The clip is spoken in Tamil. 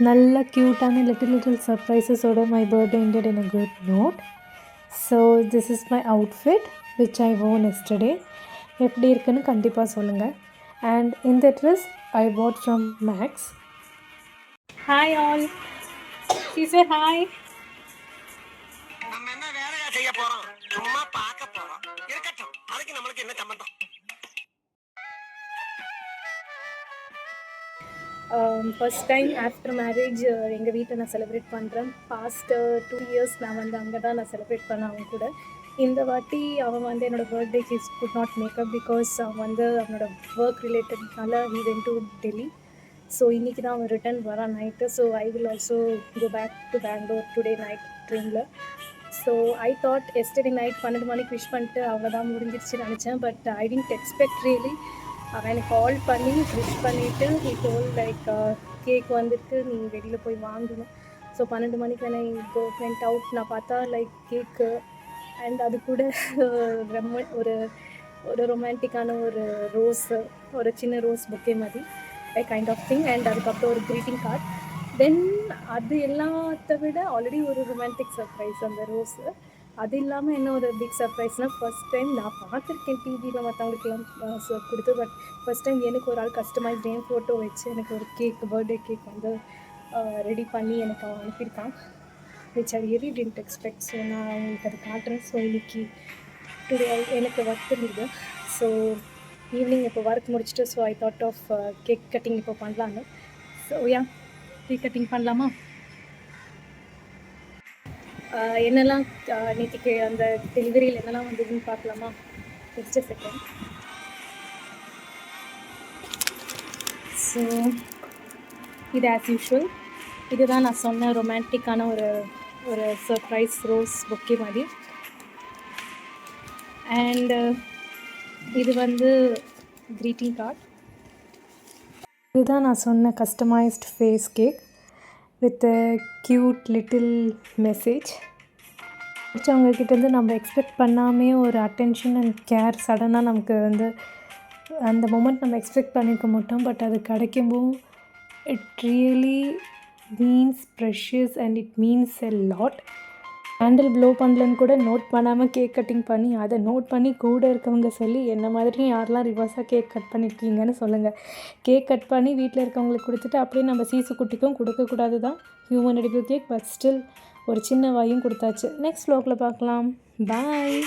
நல்ல க்யூட்டான லிட்டில் சர்ப்ரைசஸோட my birthday ended in a good note. So this is my outfit which I wore yesterday. எப்படி இருக்குன்னு கண்டிப்பாக சொல்லுங்கள். And in that dress I bought from Max. Hi all. She said hi. நம்ம என்ன வேலையா செய்ய போறோம்? சும்மா பார்க்க போறோம். இருக்கட்டும். அதுக்கு நமக்கு என்ன சம்பந்தம்? ஃபர்ஸ்ட் டைம் ஆஃப்டர் மேரேஜ் எங்கள் வீட்டில் நான் செலிப்ரேட் பண்ணுறேன். பாஸ்ட் 2 இயர்ஸ் நான் அங்கே தான் நான் செலிப்ரேட் பண்ணேன் அவங்க கூட. இந்த வாட்டி அவன் என்னோடய பர்த்டேக்கு குட் நாட் மேக்கப் பிகாஸ் அவன் அவனோட ஒர்க் ரிலேட்டட்னால he went to Delhi. So இன்றைக்கி தான் அவன் ரிட்டர்ன் வரான் night. So I will also go back to Bangalore today night ட்ரெயினில். So I thought yesterday night 12 மணிக்கு விஷ் பண்ணிட்டு அவ்வளோதான் முடிஞ்சிருச்சுன்னு நினச்சேன். But I didn't expect really. அவன் எனக்கு கால் பண்ணி விஷ் பண்ணிவிட்டு ஹீ டோல் லைக் கேக் வந்துட்டு நீ வெளியில் போய் வாங்கணும். ஸோ 12 மணிக்கு நான் வெண்ட் அவுட். நான் பார்த்தா லைக் கேக்கு அண்ட் அது கூட ஒரு ஒரு ரொமான்டிக்கான ஒரு ரோஸு, ஒரு சின்ன ரோஸ் பொக்கே மாதிரி கைண்ட் ஆஃப் திங். அண்ட் அதுக்கப்புறம் ஒரு க்ரீட்டிங் கார்ட். தென் அது எல்லாத்த விட ஆல்ரெடி ஒரு ரொமான்டிக் சர்ப்ரைஸ் அந்த ரோஸு. அது இல்லாமல் என்ன ஒரு பிக் சர்ப்ரைஸ்னால் ஃபஸ்ட் டைம் நான் பார்த்துருக்கேன் டிவியில் மற்றவங்களுக்கெல்லாம் கொடுத்து. பட் ஃபஸ்ட் டைம் எனக்கு ஒரு ஆள் கஸ்டமைஸ் என் ஃபோட்டோ வச்சு எனக்கு ஒரு கேக் பர்த்டே கேக் ரெடி பண்ணி எனக்கு அவன் அனுப்பியிருக்கான். Which I really didn't expect. So நான் உங்களுக்கு அதை காட்டுறேன். ஸோ இன்றைக்கி டுடே எனக்கு ஒர்க் இருந்தது. ஸோ ஈவினிங் இப்போ ஒர்க் முடிச்சுட்டு so I thought of cake cutting இப்போ பண்ணலான்னு. ஸோ கேக் கட்டிங் பண்ணலாமா? என்னெல்லாம் நேற்றுக்கு அந்த டெலிவரியில் என்னெல்லாம் வந்ததுன்னு பார்க்கலாமா? Just second. ஸோ இது ஆஸ் யூஷுவல் இதுதான் நான் சொன்ன ரொமான்டிக்கான ஒரு சர்ப்ரைஸ் ரோஸ் பொக்கே மாதிரி. அண்டு இது க்ரீட்டிங் கார்ட். இதுதான் நான் சொன்ன customised face cake with cute little message. பிடிச்சவங்கக்கிட்டேருந்து நம்ம எக்ஸ்பெக்ட் பண்ணாமே ஒரு அட்டென்ஷன் அண்ட் கேர் சடனாக நமக்கு அந்த மொமெண்ட் நம்ம எக்ஸ்பெக்ட் பண்ணியிருக்க மாட்டோம். பட் அது கிடைக்கும்போது it really means precious and it means a lot. Candle blow பண்ணலன்னு கூட நோட் பண்ணாமல் கேக் கட்டிங் பண்ணி அதை நோட் பண்ணி கூட இருக்கவங்க சொல்லி என்ன மாதிரி யாரெல்லாம் ரிவர்ஸாக கேக் கட் பண்ணியிருக்கீங்கன்னு சொல்லுங்கள். கேக் கட் பண்ணி வீட்டில் இருக்கவங்களுக்கு கொடுத்துட்டு அப்படியே நம்ம சீசு குட்டிக்கும் கொடுக்கக்கூடாது தான் human edible cake. But still ஒரு சின்ன வாயும் கொடுத்தாச்சு. நெக்ஸ்ட் வ்ளாகில் பார்க்கலாம். பாய்.